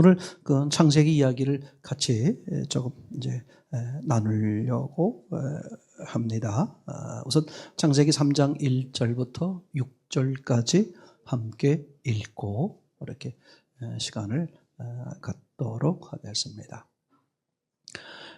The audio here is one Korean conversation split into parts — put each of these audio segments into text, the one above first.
오늘 그 창세기 이야기를 같이 조금 이제 나누려고 합니다. 우선 창세기 3장 1절부터 6절까지 함께 읽고 이렇게 시간을 갖도록 하겠습니다.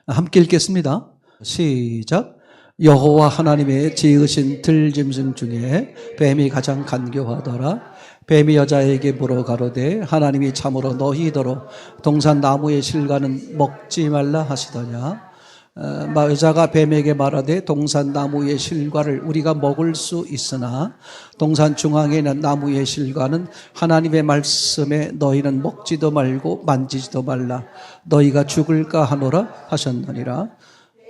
함께 읽겠습니다. 시작. 여호와 하나님의 지으신 들짐승 중에 뱀이 가장 간교하더라. 뱀이 여자에게 물어 가로되 하나님이 참으로 너희더러 동산 나무의 실과는 먹지 말라 하시더냐. 여자가 뱀에게 말하되 동산 나무의 실과를 우리가 먹을 수 있으나 동산 중앙에 있는 나무의 실과는 하나님의 말씀에 너희는 먹지도 말고 만지지도 말라. 너희가 죽을까 하노라 하셨느니라.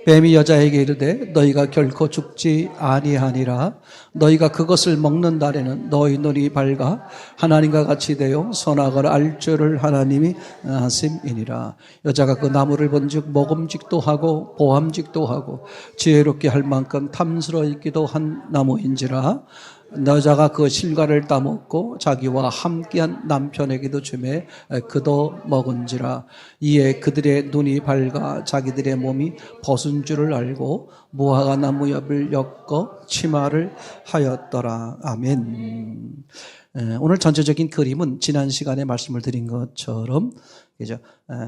뱀이 여자에게 이르되 너희가 결코 죽지 아니하니라. 너희가 그것을 먹는 날에는 너희 눈이 밝아 하나님과 같이 되어 선악을 알 줄을 하나님이 하심이니라. 여자가 그 나무를 본즉 먹음직도 하고 보암직도 하고 지혜롭게 할 만큼 탐스러있기도 한 나무인지라. 여자가 그 실과를 따먹고 자기와 함께한 남편에게도 주매 그도 먹은지라. 이에 그들의 눈이 밝아 자기들의 몸이 벗은 줄을 알고 무화과 나무 엽을 엮어 치마를 하였더라. 아멘. 오늘 전체적인 그림은 지난 시간에 말씀을 드린 것처럼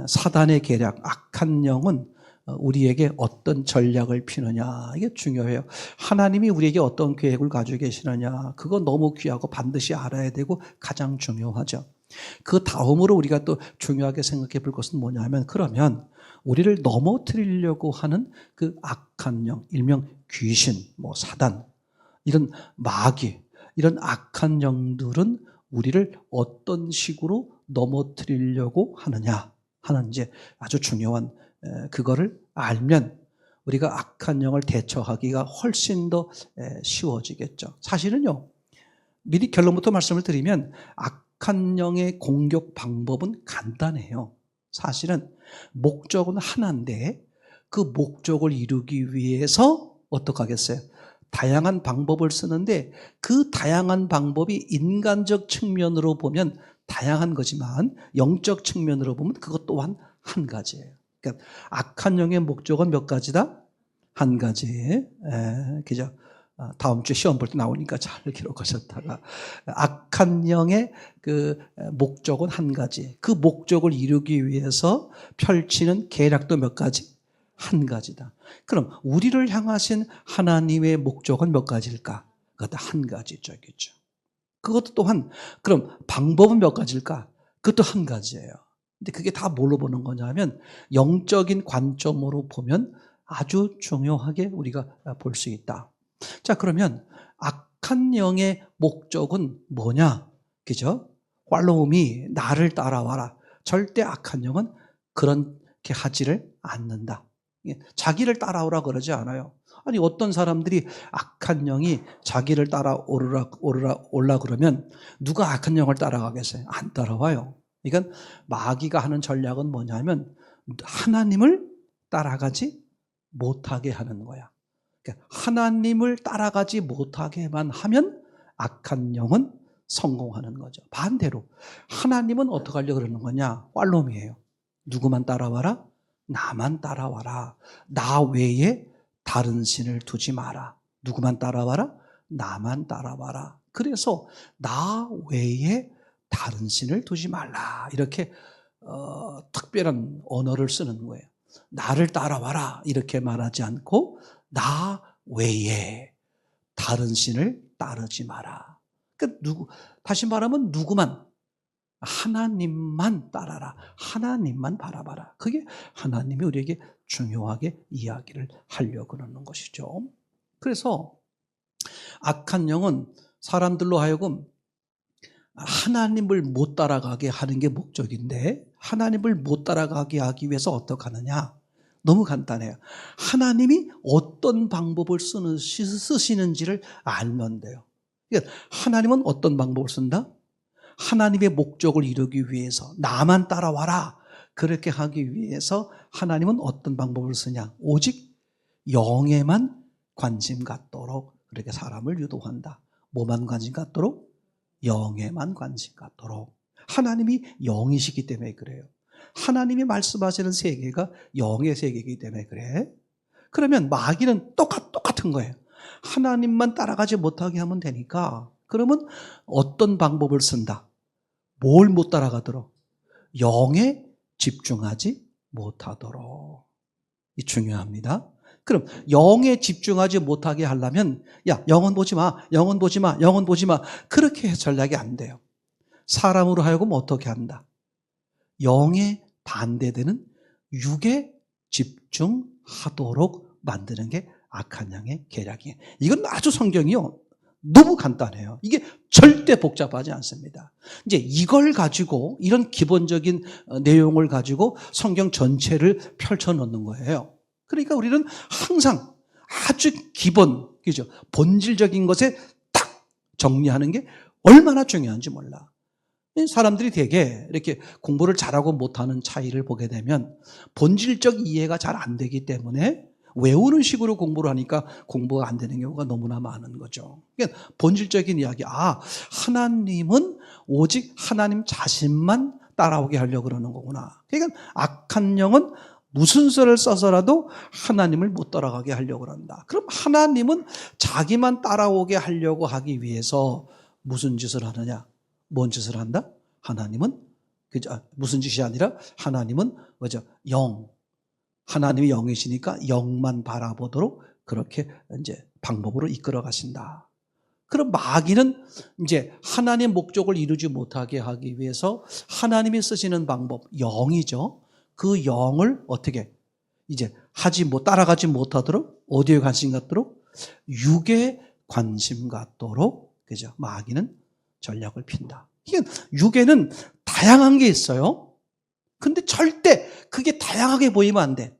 사단의 계략, 악한 영은 우리에게 어떤 전략을 피느냐, 이게 중요해요. 하나님이 우리에게 어떤 계획을 가지고 계시느냐, 그거 너무 귀하고 반드시 알아야 되고 가장 중요하죠. 그 다음으로 우리가 또 중요하게 생각해 볼 것은 뭐냐면, 그러면 우리를 넘어뜨리려고 하는 그 악한 영, 일명 귀신, 사단, 이런 마귀, 이런 악한 영들은 우리를 어떤 식으로 넘어뜨리려고 하느냐 하는 이제 아주 중요한 그거를 알면 우리가 악한 영을 대처하기가 훨씬 더 쉬워지겠죠. 사실은요, 미리 결론부터 말씀을 드리면 악한 영의 공격 방법은 간단해요. 사실은 목적은 하나인데 그 목적을 이루기 위해서 어떻게 하겠어요? 다양한 방법을 쓰는데 그 다양한 방법이 인간적 측면으로 보면 다양한 거지만 영적 측면으로 보면 그것 또한 한 가지예요. 그러니까 악한 영의 목적은 몇 가지다? 한 가지. 그죠? 다음 주 시험 볼 때 나오니까 잘 기록하셨다가 악한 영의 그 목적은 한 가지. 그 목적을 이루기 위해서 펼치는 계략도 몇 가지? 한 가지다. 그럼 우리를 향하신 하나님의 목적은 몇 가지일까? 그것도 한 가지죠. 그것도 또한 그럼 방법은 몇 가지일까? 그것도 한 가지예요. 근데 그게 다 뭘로 보는 거냐면 영적인 관점으로 보면 아주 중요하게 우리가 볼 수 있다. 자, 그러면 악한 영의 목적은 뭐냐? 그죠? Follow me, 나를 따라와라. 절대 악한 영은 그렇게 하지를 않는다. 자기를 따라오라 그러지 않아요. 아니, 어떤 사람들이 악한 영이 자기를 올라 그러면 누가 악한 영을 따라가겠어요? 안 따라와요. 그러니까 마귀가 하는 전략은 뭐냐면 하나님을 따라가지 못하게 하는 거야. 그러니까 하나님을 따라가지 못하게만 하면 악한 영은 성공하는 거죠. 반대로 하나님은 어떻게 하려고 그러는 거냐? 팔로미예요. 누구만 따라와라? 나만 따라와라. 나 외에 다른 신을 두지 마라. 누구만 따라와라? 나만 따라와라. 그래서 나 외에 다른 신을 두지 말라. 이렇게 특별한 언어를 쓰는 거예요. 나를 따라와라 이렇게 말하지 않고 나 외에 다른 신을 따르지 마라. 그러니까 다시 말하면 누구만? 하나님만 따라라. 하나님만 바라봐라. 그게 하나님이 우리에게 중요하게 이야기를 하려고 하는 것이죠. 그래서 악한 영은 사람들로 하여금 하나님을 못 따라가게 하는 게 목적인데 하나님을 못 따라가게 하기 위해서 어떻게 하느냐? 너무 간단해요. 하나님이 어떤 방법을 쓰시는지를 알면 돼요. 그러니까 하나님은 어떤 방법을 쓴다? 하나님의 목적을 이루기 위해서 나만 따라와라. 그렇게 하기 위해서 하나님은 어떤 방법을 쓰냐? 오직 영에만 관심 갖도록 그렇게 사람을 유도한다. 뭐만 관심 갖도록? 영에만 관심 갖도록. 하나님이 영이시기 때문에 그래요. 하나님이 말씀하시는 세계가 영의 세계이기 때문에 그래. 그러면 마귀는 똑같은 거예요. 하나님만 따라가지 못하게 하면 되니까. 그러면 어떤 방법을 쓴다? 뭘 못 따라가도록? 영에 집중하지 못하도록. 이 중요합니다. 그럼 영에 집중하지 못하게 하려면 야, 영혼 보지 마, 영혼 보지 마, 영혼 보지 마. 그렇게 전략이 안 돼요. 사람으로 하여금 어떻게 한다? 영에 반대되는 육에 집중하도록 만드는 게 악한 영의 계략이에요. 이건 아주 성경이요. 너무 간단해요. 이게 절대 복잡하지 않습니다. 이제 이걸 가지고 이런 기본적인 내용을 가지고 성경 전체를 펼쳐 놓는 거예요. 그러니까 우리는 항상 아주 기본, 그죠? 본질적인 것에 딱 정리하는 게 얼마나 중요한지 몰라. 사람들이 되게 이렇게 공부를 잘하고 못하는 차이를 보게 되면 본질적 이해가 잘 안 되기 때문에 외우는 식으로 공부를 하니까 공부가 안 되는 경우가 너무나 많은 거죠. 그러니까 본질적인 이야기, 하나님은 오직 하나님 자신만 따라오게 하려고 그러는 거구나. 그러니까 악한 영은 무슨 수를 써서라도 하나님을 못 따라가게 하려고 그런다. 그럼 하나님은 자기만 따라오게 하려고 하기 위해서 무슨 짓을 하느냐? 뭔 짓을 한다? 하나님은 무슨 짓이 아니라 하나님은 영. 하나님이 영이시니까 영만 바라보도록 그렇게 이제 방법으로 이끌어 가신다. 그럼 마귀는 이제 하나님의 목적을 이루지 못하게 하기 위해서 하나님이 쓰시는 방법, 영이죠. 그 영을 어떻게 이제 따라가지 못하도록 어디에 관심 갖도록 육에 관심 갖도록 그죠? 마귀는 전략을 핀다. 이게 육에는 다양한 게 있어요. 근데 절대 그게 다양하게 보이면 안 돼.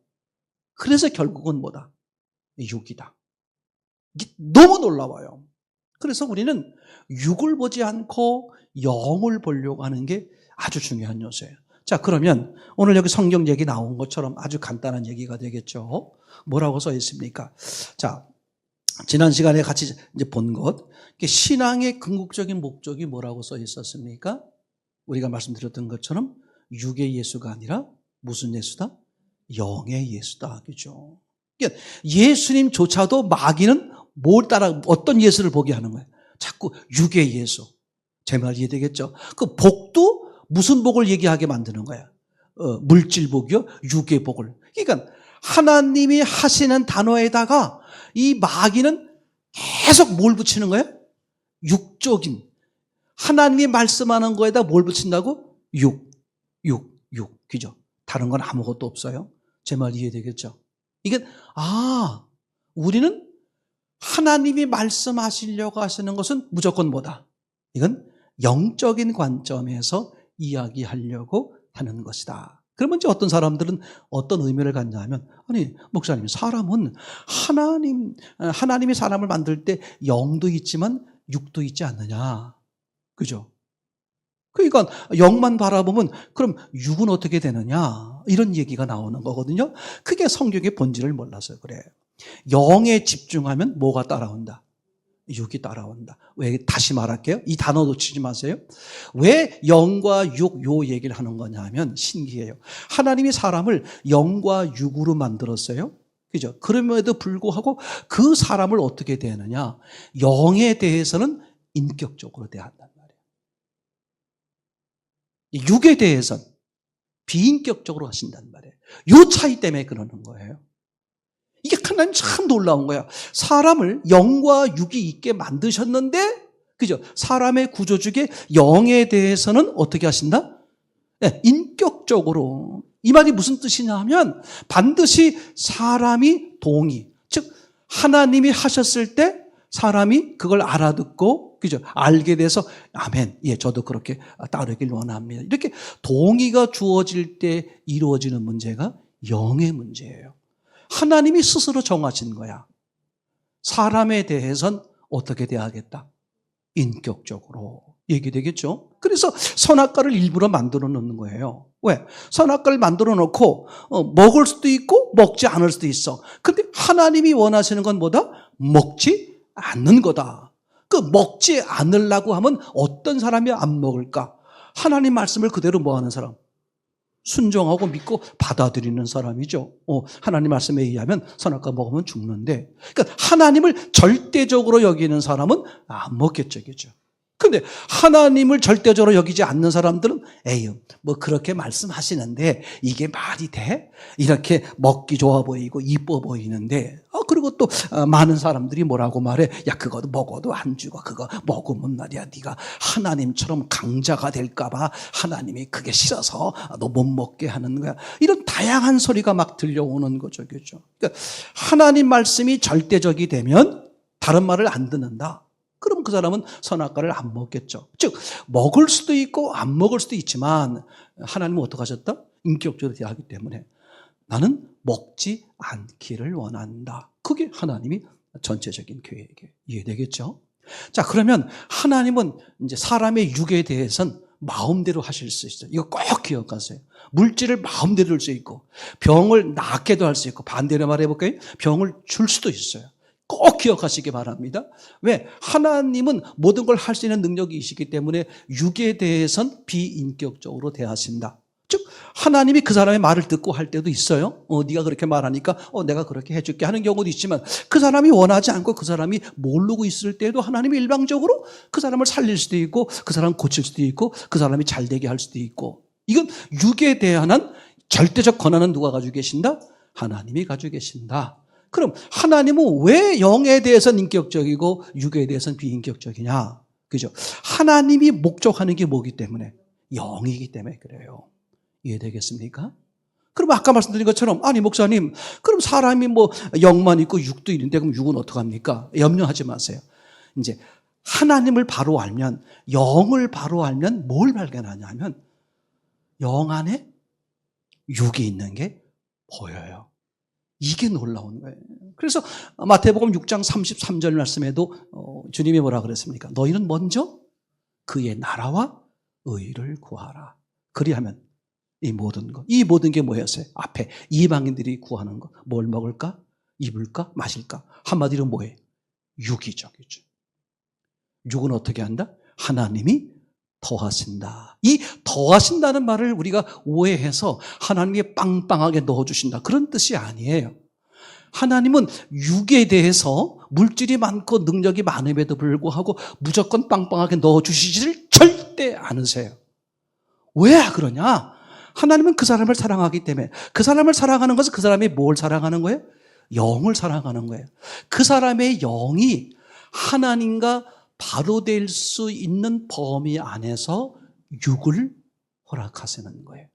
그래서 결국은 뭐다? 육이다. 이게 너무 놀라워요. 그래서 우리는 육을 보지 않고 영을 보려고 하는 게 아주 중요한 요소예요. 자, 그러면 오늘 여기 성경 얘기 나온 것처럼 아주 간단한 얘기가 되겠죠. 뭐라고 써 있습니까? 자, 지난 시간에 같이 이제 본 것, 신앙의 궁극적인 목적이 뭐라고 써 있었습니까? 우리가 말씀드렸던 것처럼 육의 예수가 아니라 무슨 예수다? 영의 예수다. 그죠? 그러니까 예수님조차도 마귀는 어떤 예수를 보게 하는 거예요? 자꾸 육의 예수. 제 말 이해되겠죠? 그 복도 무슨 복을 얘기하게 만드는 거야? 물질 복이요? 육의 복을. 그러니까 하나님이 하시는 단어에다가 이 마귀는 계속 뭘 붙이는 거예요? 육적인. 하나님이 말씀하는 거에다 뭘 붙인다고? 육. 그죠? 다른 건 아무것도 없어요. 제 말 이해되겠죠? 이게, 우리는 하나님이 말씀하시려고 하시는 것은 무조건 뭐다? 이건 영적인 관점에서 이야기하려고 하는 것이다. 그러면 이제 어떤 사람들은 어떤 의미를 갖냐면, 목사님, 사람은 하나님이 사람을 만들 때 영도 있지만 육도 있지 않느냐. 그죠? 그러니까 영만 바라보면 그럼 육은 어떻게 되느냐 이런 얘기가 나오는 거거든요. 그게 성경의 본질을 몰라서 그래요. 영에 집중하면 뭐가 따라온다? 육이 따라온다. 왜? 다시 말할게요. 이 단어 놓치지 마세요. 왜 영과 육 요 얘기를 하는 거냐 하면 신기해요. 하나님이 사람을 영과 육으로 만들었어요. 그죠? 그럼에도 불구하고 그 사람을 어떻게 대하느냐? 영에 대해서는 인격적으로 대한다. 육에 대해서는 비인격적으로 하신단 말이에요. 이 차이 때문에 그러는 거예요. 이게 하나님 참 놀라운 거야. 사람을 영과 육이 있게 만드셨는데, 그죠? 사람의 구조 중에 영에 대해서는 어떻게 하신다? 네, 인격적으로. 이 말이 무슨 뜻이냐 하면 반드시 사람이 동의. 즉, 하나님이 하셨을 때 사람이 그걸 알아듣고, 그죠? 알게 돼서, 아멘. 예, 저도 그렇게 따르길 원합니다. 이렇게 동의가 주어질 때 이루어지는 문제가 영의 문제예요. 하나님이 스스로 정하신 거야. 사람에 대해선 어떻게 대하겠다? 인격적으로. 얘기되겠죠? 그래서 선악과를 일부러 만들어 놓는 거예요. 왜? 선악과를 만들어 놓고 먹을 수도 있고 먹지 않을 수도 있어. 근데 하나님이 원하시는 건 뭐다? 먹지 않는 거다. 그 먹지 않으려고 하면 어떤 사람이 안 먹을까? 하나님 말씀을 그대로 뭐 하는 사람? 순종하고 믿고 받아들이는 사람이죠. 하나님 말씀에 의하면 선악과 먹으면 죽는데, 그러니까 하나님을 절대적으로 여기는 사람은 안 먹겠죠, 그죠? 근데 하나님을 절대적으로 여기지 않는 사람들은 에이, 뭐 그렇게 말씀하시는데 이게 말이 돼? 이렇게 먹기 좋아 보이고 이뻐 보이는데, 그리고 또 많은 사람들이 뭐라고 말해? 야, 그거 먹어도 안 죽어. 그거 먹으면 말이야, 네가 하나님처럼 강자가 될까 봐 하나님이 그게 싫어서 너 못 먹게 하는 거야. 이런 다양한 소리가 막 들려오는 거죠, 그죠? 그러니까 하나님 말씀이 절대적이 되면 다른 말을 안 듣는다. 그럼 그 사람은 선악과를 안 먹겠죠. 즉 먹을 수도 있고 안 먹을 수도 있지만 하나님은 어떻게 하셨다? 인격적으로 대하기 때문에 나는 먹지 않기를 원한다. 그게 하나님이 전체적인 계획에 이해되겠죠? 자, 그러면 하나님은 이제 사람의 육에 대해서는 마음대로 하실 수 있어요. 이거 꼭 기억하세요. 물질을 마음대로 줄 수 있고 병을 낫게도 할 수 있고, 반대로 말해볼까요? 병을 줄 수도 있어요. 꼭 기억하시기 바랍니다. 왜? 하나님은 모든 걸 할 수 있는 능력이시기 때문에 육에 대해선 비인격적으로 대하신다. 즉 하나님이 그 사람의 말을 듣고 할 때도 있어요. 네가 그렇게 말하니까 내가 그렇게 해줄게 하는 경우도 있지만, 그 사람이 원하지 않고 그 사람이 모르고 있을 때도 하나님이 일방적으로 그 사람을 살릴 수도 있고 그 사람 고칠 수도 있고 그 사람이 잘 되게 할 수도 있고, 이건 육에 대한 절대적 권한은 누가 가지고 계신다? 하나님이 가지고 계신다. 그럼 하나님은 왜 영에 대해서는 인격적이고 육에 대해서는 비인격적이냐? 그죠? 하나님이 목적하는 게 뭐기 때문에? 영이기 때문에 그래요. 이해되겠습니까? 그럼 아까 말씀드린 것처럼, 아니 목사님, 그럼 사람이 뭐 영만 있고 육도 있는데 그럼 육은 어떡합니까? 염려하지 마세요. 이제 하나님을 바로 알면, 영을 바로 알면 뭘 발견하냐 하면 영 안에 육이 있는 게 보여요. 이게 놀라운 거예요. 그래서 마태복음 6장 33절 말씀에도 주님이 뭐라 그랬습니까? 너희는 먼저 그의 나라와 의를 구하라. 그리하면 이 모든 게 뭐였어요? 앞에 이방인들이 구하는 거. 뭘 먹을까? 입을까? 마실까? 한마디로 뭐예요? 육이죠. 육은 어떻게 한다? 하나님이 더하신다. 이 더하신다는 말을 우리가 오해해서 하나님이 빵빵하게 넣어주신다, 그런 뜻이 아니에요. 하나님은 육에 대해서 물질이 많고 능력이 많음에도 불구하고 무조건 빵빵하게 넣어주시지를 절대 않으세요. 왜 그러냐? 하나님은 그 사람을 사랑하기 때문에. 그 사람을 사랑하는 것은 그 사람이 뭘 사랑하는 거예요? 영을 사랑하는 거예요. 그 사람의 영이 하나님과 바로 될 수 있는 범위 안에서 육을 허락하시는 거예요.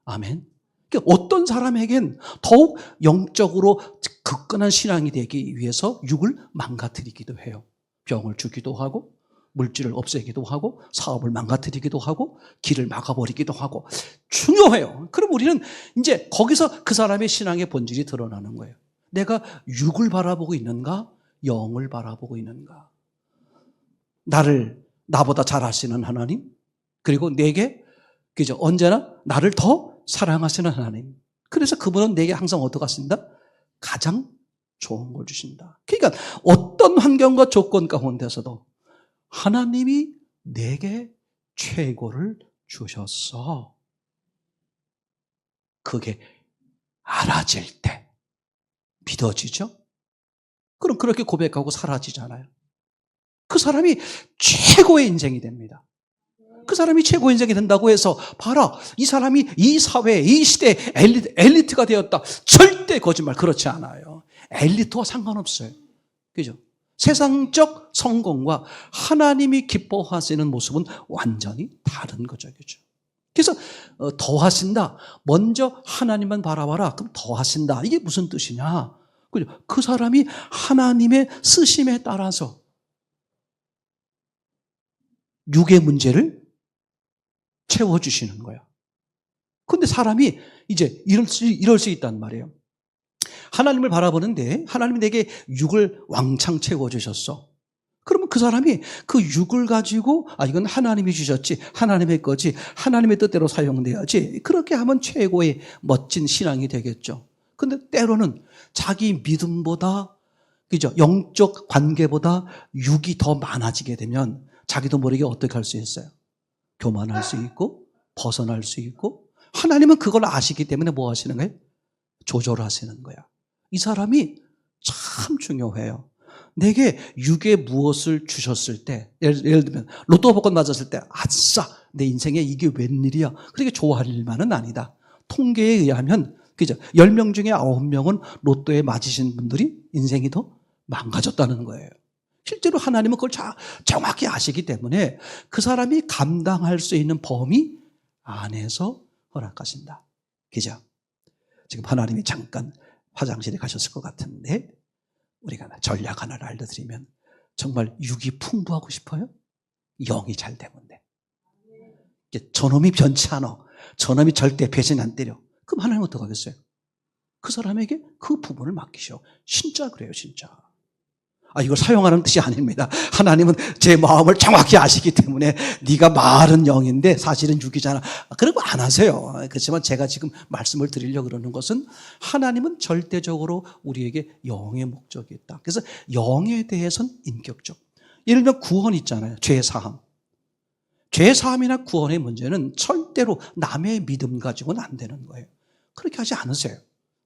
아멘. 그러니까 어떤 사람에겐 더욱 영적으로 굳건한 신앙이 되기 위해서 육을 망가뜨리기도 해요. 병을 주기도 하고 물질을 없애기도 하고 사업을 망가뜨리기도 하고 길을 막아버리기도 하고. 중요해요. 그럼 우리는 이제 거기서 그 사람의 신앙의 본질이 드러나는 거예요. 내가 육을 바라보고 있는가? 영을 바라보고 있는가? 나보다 잘 아시는 하나님, 그리고 내게 그죠, 언제나 나를 더 사랑하시는 하나님. 그래서 그분은 내게 항상 어떻게 하신다? 가장 좋은 걸 주신다. 그러니까 어떤 환경과 조건 가운데서도 하나님이 내게 최고를 주셨어. 그게 알아질 때 믿어지죠? 그럼 그렇게 고백하고 사라지잖아요. 그 사람이 최고의 인생이 됩니다. 그 사람이 최고의 인생이 된다고 해서 봐라, 이 사람이 이 사회, 이 시대의 엘리트가 되었다. 절대 거짓말. 그렇지 않아요. 엘리트와 상관없어요. 그죠? 세상적 성공과 하나님이 기뻐하시는 모습은 완전히 다른 거죠. 그죠? 그래서 더하신다. 먼저 하나님만 바라봐라. 그럼 더하신다. 이게 무슨 뜻이냐? 그죠? 그 사람이 하나님의 쓰심에 따라서 육의 문제를 채워주시는 거야. 그런데 사람이 이제 이럴 수 있단 말이에요. 하나님을 바라보는데 하나님이 내게 육을 왕창 채워주셨어. 그러면 그 사람이 그 육을 가지고 이건 하나님이 주셨지, 하나님의 거지, 하나님의 뜻대로 사용돼야지, 그렇게 하면 최고의 멋진 신앙이 되겠죠. 근데 때로는 자기 믿음보다, 그죠, 영적 관계보다 육이 더 많아지게 되면 자기도 모르게 어떻게 할 수 있어요? 교만할 수 있고 벗어날 수 있고 하나님은 그걸 아시기 때문에 뭐 하시는 거예요? 조절하시는 거야. 이 사람이 참 중요해요. 내게 육에 무엇을 주셨을 때, 예를 들면 로또 복권 맞았을 때 아싸 내 인생에 이게 웬일이야, 그렇게 좋아할 일만은 아니다. 통계에 의하면 그죠? 10명 중에 9명은 로또에 맞으신 분들이 인생이 더 망가졌다는 거예요. 실제로 하나님은 그걸 정확히 아시기 때문에 그 사람이 감당할 수 있는 범위 안에서 허락하신다. 그죠? 지금 하나님이 잠깐 화장실에 가셨을 것 같은데 우리가 전략 하나를 알려드리면, 정말 육이 풍부하고 싶어요? 영이 잘 되면 돼. 저놈이 변치 않아. 저놈이 절대 배신 안 때려. 그럼 하나님 어떡하겠어요? 그 사람에게 그 부분을 맡기셔. 진짜 그래요, 진짜. 이걸 사용하는 뜻이 아닙니다. 하나님은 제 마음을 정확히 아시기 때문에 네가 말은 영인데 사실은 육이잖아, 그런 거 안 하세요. 그렇지만 제가 지금 말씀을 드리려고 그러는 것은, 하나님은 절대적으로 우리에게 영의 목적이 있다. 그래서 영에 대해서는 인격적. 예를 들면 구원 있잖아요. 죄사함. 죄사함이나 구원의 문제는 절대로 남의 믿음 가지고는 안 되는 거예요. 그렇게 하지 않으세요.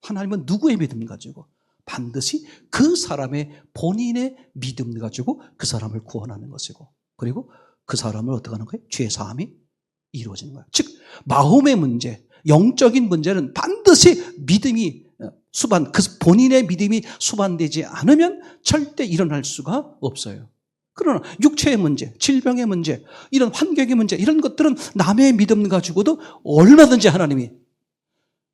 하나님은 누구의 믿음 가지고? 반드시 그 사람의 본인의 믿음 가지고 그 사람을 구원하는 것이고, 그리고 그 사람을 어떻게 하는 거예요? 죄사함이 이루어지는 거예요. 즉 마음의 문제, 영적인 문제는 반드시 믿음이 그 본인의 믿음이 수반되지 않으면 절대 일어날 수가 없어요. 그러나 육체의 문제, 질병의 문제, 이런 환경의 문제, 이런 것들은 남의 믿음 가지고도 얼마든지 하나님이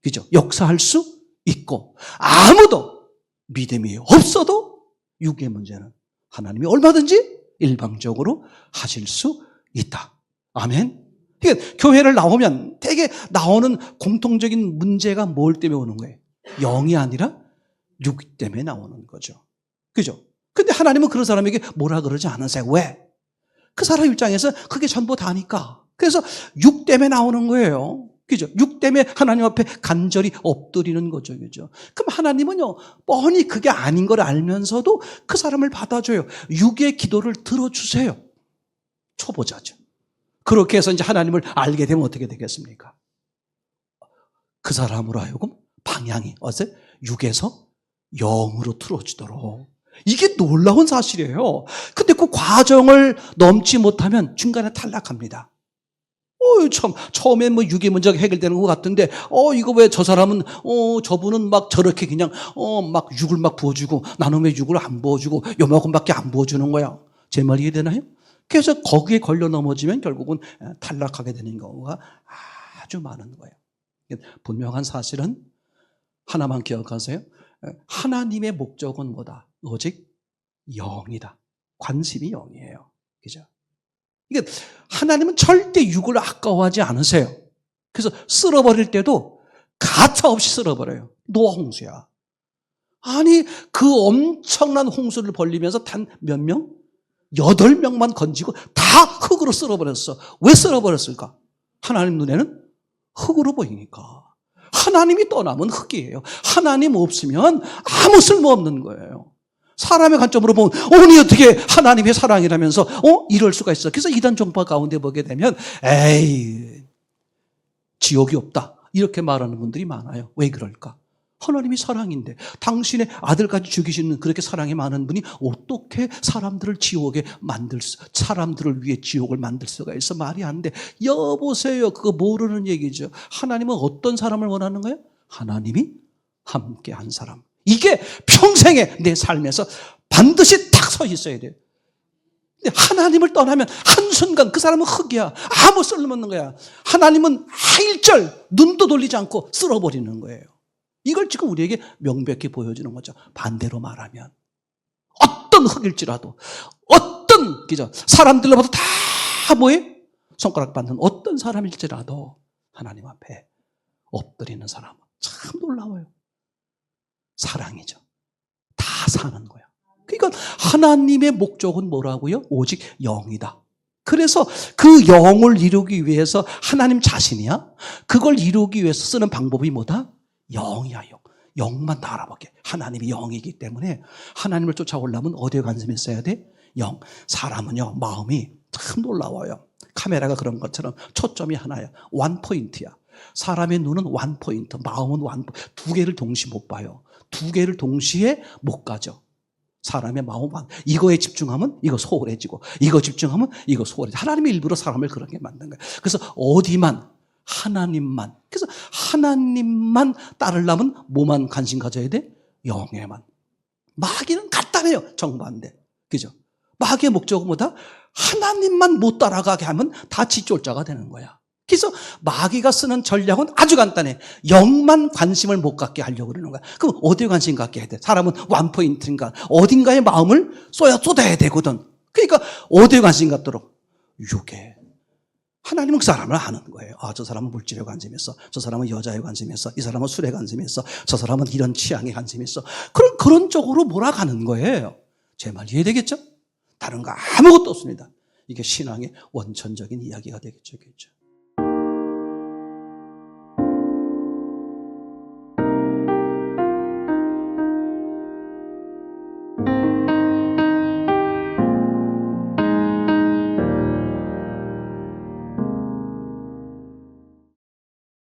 그죠? 역사할 수 있고, 아무도 믿음이 없어도 육의 문제는 하나님이 얼마든지 일방적으로 하실 수 있다. 아멘. 그러니까 교회를 나오면 되게 나오는 공통적인 문제가 뭘 때문에 오는 거예요? 영이 아니라 육 때문에 나오는 거죠. 그죠? 근데 하나님은 그런 사람에게 뭐라 그러지 않으세요. 왜? 그 사람 입장에서 그게 전부 다니까. 그래서 육 때문에 나오는 거예요. 그죠? 육 때문에 하나님 앞에 간절히 엎드리는 거죠. 그죠? 그럼 하나님은요, 뻔히 그게 아닌 걸 알면서도 그 사람을 받아줘요. 육의 기도를 들어주세요. 초보자죠. 그렇게 해서 이제 하나님을 알게 되면 어떻게 되겠습니까? 그 사람으로 하여금 방향이 어제 육에서 영으로 틀어지도록. 이게 놀라운 사실이에요. 근데 그 과정을 넘지 못하면 중간에 탈락합니다. 참, 처음에 육의 문제가 해결되는 것 같은데, 이거 왜 저 사람은, 저분은 막 저렇게 그냥, 막 육을 막 부어주고, 나는 왜 육을 안 부어주고, 요만큼밖에 안 부어주는 거야. 제 말이 이해되나요? 그래서 거기에 걸려 넘어지면 결국은 탈락하게 되는 경우가 아주 많은 거예요. 분명한 사실은 하나만 기억하세요. 하나님의 목적은 뭐다? 오직 영이다. 관심이 영이에요. 그죠? 그러니까 하나님은 절대 육을 아까워하지 않으세요. 그래서 쓸어버릴 때도 가차없이 쓸어버려요. 노아 홍수야. 아니 그 엄청난 홍수를 벌리면서 단 몇 명? 8명만 건지고 다 흙으로 쓸어버렸어. 왜 쓸어버렸을까? 하나님 눈에는 흙으로 보이니까. 하나님이 떠나면 흙이에요. 하나님 없으면 아무 쓸모없는 거예요. 사람의 관점으로 보면 아니 어떻게 하나님의 사랑이라면서 이럴 수가 있어. 그래서 이단 종파 가운데 보게 되면 에이 지옥이 없다 이렇게 말하는 분들이 많아요. 왜 그럴까? 하나님이 사랑인데 당신의 아들까지 죽이시는 그렇게 사랑이 많은 분이 어떻게 사람들을 사람들을 위해 지옥을 만들 수가 있어? 말이 안 돼. 여보세요. 그거 모르는 얘기죠. 하나님은 어떤 사람을 원하는 거예요? 하나님이 함께한 사람. 이게 평생에 내 삶에서 반드시 딱 서 있어야 돼요. 근데 하나님을 떠나면 한순간 그 사람은 흙이야. 아무 쓸모없는 거야. 하나님은 하일절 눈도 돌리지 않고 쓸어버리는 거예요. 이걸 지금 우리에게 명백히 보여주는 거죠. 반대로 말하면 어떤 흙일지라도 어떤 사람들로부터 다 뭐예요? 손가락 받는 어떤 사람일지라도 하나님 앞에 엎드리는 사람은 참 놀라워요. 사랑이죠. 다 사는 거야. 그러니까 하나님의 목적은 뭐라고요? 오직 영이다. 그래서 그 영을 이루기 위해서 하나님 자신이야. 그걸 이루기 위해서 쓰는 방법이 뭐다? 영이야, 영. 영만 다 알아보게. 하나님이 영이기 때문에 하나님을 쫓아오려면 어디에 관심이 있어야 돼? 영. 사람은요, 마음이 참 놀라워요. 카메라가 그런 것처럼 초점이 하나야. 원 포인트야. 사람의 눈은 원포인트, 마음은 원포인트. 두 개를 동시에 못 봐요. 두 개를 동시에 못 가죠. 사람의 마음은 이거에 집중하면 이거 소홀해지고, 이거 집중하면 이거 소홀해지고. 하나님이 일부러 사람을 그렇게 만든 거예요. 그래서 어디만, 하나님만. 그래서 하나님만 따르려면 뭐만 관심 가져야 돼? 영에만. 마귀는 간단해요. 정반대. 그죠? 마귀의 목적은 뭐다? 하나님만 못 따라가게 하면 다 지쫄자가 되는 거야. 그래서 마귀가 쓰는 전략은 아주 간단해. 영만 관심을 못 갖게 하려고 그러는 거야. 그럼 어디에 관심 갖게 해야 돼? 사람은 원포인트인가 어딘가에 마음을 쏟아야 되거든. 그러니까 어디에 관심 갖도록? 육에. 하나님은 그 사람을 아는 거예요. 아, 저 사람은 물질에 관심이 있어. 저 사람은 여자에 관심이 있어. 이 사람은 술에 관심이 있어. 저 사람은 이런 취향에 관심이 있어. 그런 쪽으로 몰아가는 거예요. 제 말 이해되겠죠? 다른 거 아무것도 없습니다. 이게 신앙의 원천적인 이야기가 되겠죠.